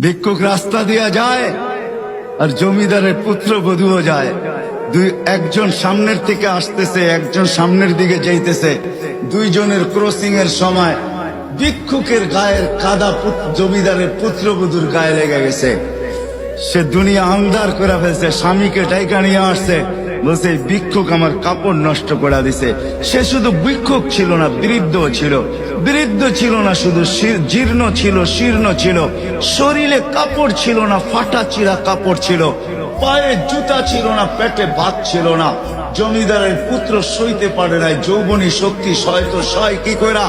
ভিক্ষুক রাস্তা দিয়া যায় আর জমিদারের পুত্রবধূও যায়। একজন সামনের থেকে আসতেছে, একজন সামনের দিকে যাইতেছে। দুইজনের ক্রসিং এর সময় ভিক্ষুকের গায়ের কাদা জমিদারের পুত্রবধূর গায়ে লেগে গেছে। সে দুনিয়া আন্ধার করে ফেলছে, স্বামীকে ডাইকা নিয়ে আসছে, বলছে ভিক্ষুক আমার কাপড় নষ্ট করে দিছে। সে শুধু ভিক্ষুক ছিল না, বৃদ্ধ ছিল। বৃদ্ধ ছিল না শুধু, জীর্ণ ছিল, শীর্ণ ছিল। শরীরে কাপড় ছিল না, ফাটা চিরা কাপড় ছিল। পায়ে জুতা ছিল না, পেটে ভাত ছিল না। জমিদারের পুত্র সইতে পারে নাই, যৌবনী শক্তি সয় তো সয় কি কইরা।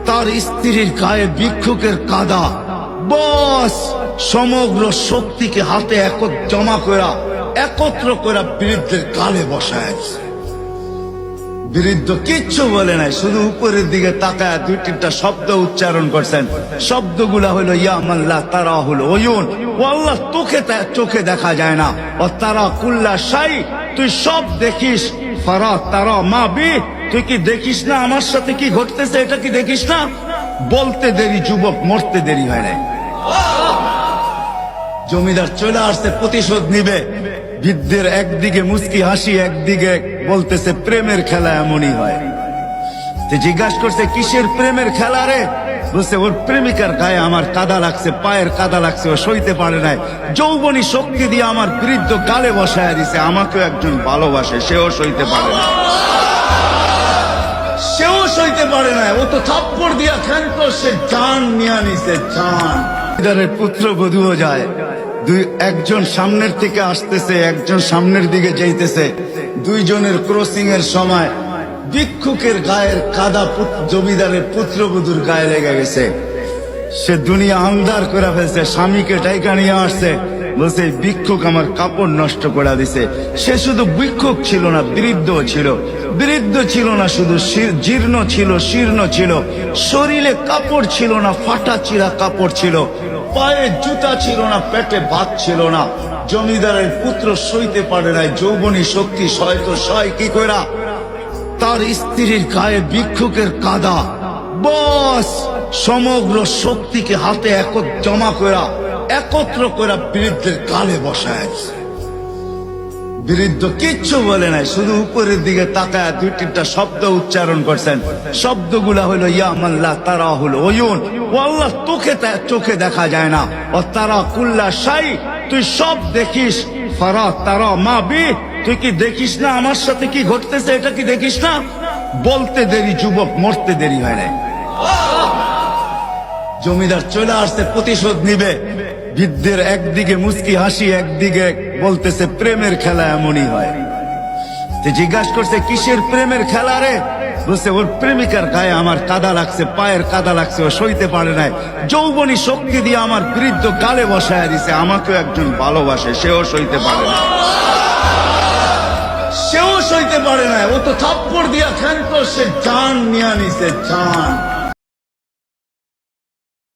তার স্ত্রীর গায়ে ভিক্ষুকের কাদা, বস সমগ্র শক্তিকে হাতে জমা করা, একত্র করা বৃদ্ধের গালে বসায়। বৃদ্ধ কিচ্ছু বলে নাই, শুধু উপরের দিকে তাকায় দুই তিনটা শব্দ উচ্চারণ করছেন। শব্দগুলা হলো ইয়া মাল্লাহ তারা হলো ওয়ুন, ও আল্লাহ চোখে দেখা যায় না। ও তারা কুল্লা শাই, তুই সব দেখিস। ফারা তারা মা বি, তুই কি দেখিস না আমার সাথে কি ঘটতেছে, এটা কি দেখিস না? বলতে দেরি যুবক, মরতে দেরি হয় নাই। জমিদার চলে আসছে, প্রতিশোধ নিবে। বৃদ্ধের একদিকে মুস্কি হাসি, একদিকে বলতেছে প্রেমের খেলা এমনই হয়। জিজ্ঞাসা করছে কিসের প্রেমের খেলা রে? বলছে ওর প্রেমিকার গায়ে আমার কাদা লাগছে, পায়ের কাদা লাগছে, ও সইতে পারে নাই। যৌবনী শক্তি দিয়ে আমার বৃদ্ধ গালে বসায় দিছে। আমাকেও একজন ভালোবাসে, সেও সইতে পারে না, সেও সইতে পারে না। ও তো থাপ্পড় দিয়া ক্ষান্ত, সে জান নিয়ে নিছে, জান। জমিদারের পুত্রবধূও যায়। একজন সামনের থেকে আসতেছে, একজন সামনের দিকে যাইতেছে। দুইজনের ক্রসিং এর সময় ভিক্ষুকের গায়ের কাদা জমিদারের পুত্রবধূর গায়ে লেগে গেছে। সে দুনিয়া আন্ধার করে ফেলছে, স্বামীকে ডাইকা নিয়ে আসছে, বলছে ভিক্ষুক আমার কাপড় নষ্ট করে দিছে। সে শুধু ভিক্ষুক ছিল না, বৃদ্ধ ছিল। বৃদ্ধ ছিল না শুধু, জীর্ণ ছিল, শীর্ণ ছিল। শরীরে কাপড় ছিল না, ফাটা চিরা কাপড় ছিল। পায়ে জুতা ছিল না, পেটে ভাত ছিল না। জমিদারের পুত্র সইতে পারে নাই, যৌবনী শক্তি সয় তো সয় কি কইরা। তার স্ত্রীর গায়ে ভিক্ষুকের কাদা, বস সমগ্র শক্তিকে হাতে জমা করা, একত্র করা বৃদ্ধের গালে বসায়। বৃদ্ধ কিচ্ছু বলে নাই, শুধু উপরের দিকে তাকায় দুই তিনটা শব্দ উচ্চারণ করছেন। শব্দগুলা হলো ইয়া মাল্লাহ তারা হলো ওয়ুন, ও আল্লাহ চোখে দেখা যায় না। ও তারা কুল্লা শাই, তুই সব দেখিস। ফারা তারা মা বি, তুই কি দেখিস না আমার সাথে কি ঘটতেছে, এটা কি দেখিস না? বলতে দেরি যুবক, মরতে দেরি হয় নাই। জমিদার চলে আসছে, প্রতিশোধ নিবে। বৃদ্ধের একদিকে মুস্কি হাসি, একদিকে বলতেছে প্রেমের খেলা এমনই হয়। জিজ্ঞাসা করছে কিসের প্রেমের খেলা রে? বলছে ওর প্রেমিকার গায়ে আমার কাদা লাগছে, পায়ের কাদা লাগছে, ও সইতে পারে নাই। যৌবনী শক্তি দিয়ে আমার বৃদ্ধ গালে বসায় দিছে। আমাকেও একজন ভালোবাসে, সেও সইতে পারে না, সেও সইতে পারে না। ও তো থাপ্পড় দিয়া ক্ষান্ত, সে জান নিয়ে নিছে, জান।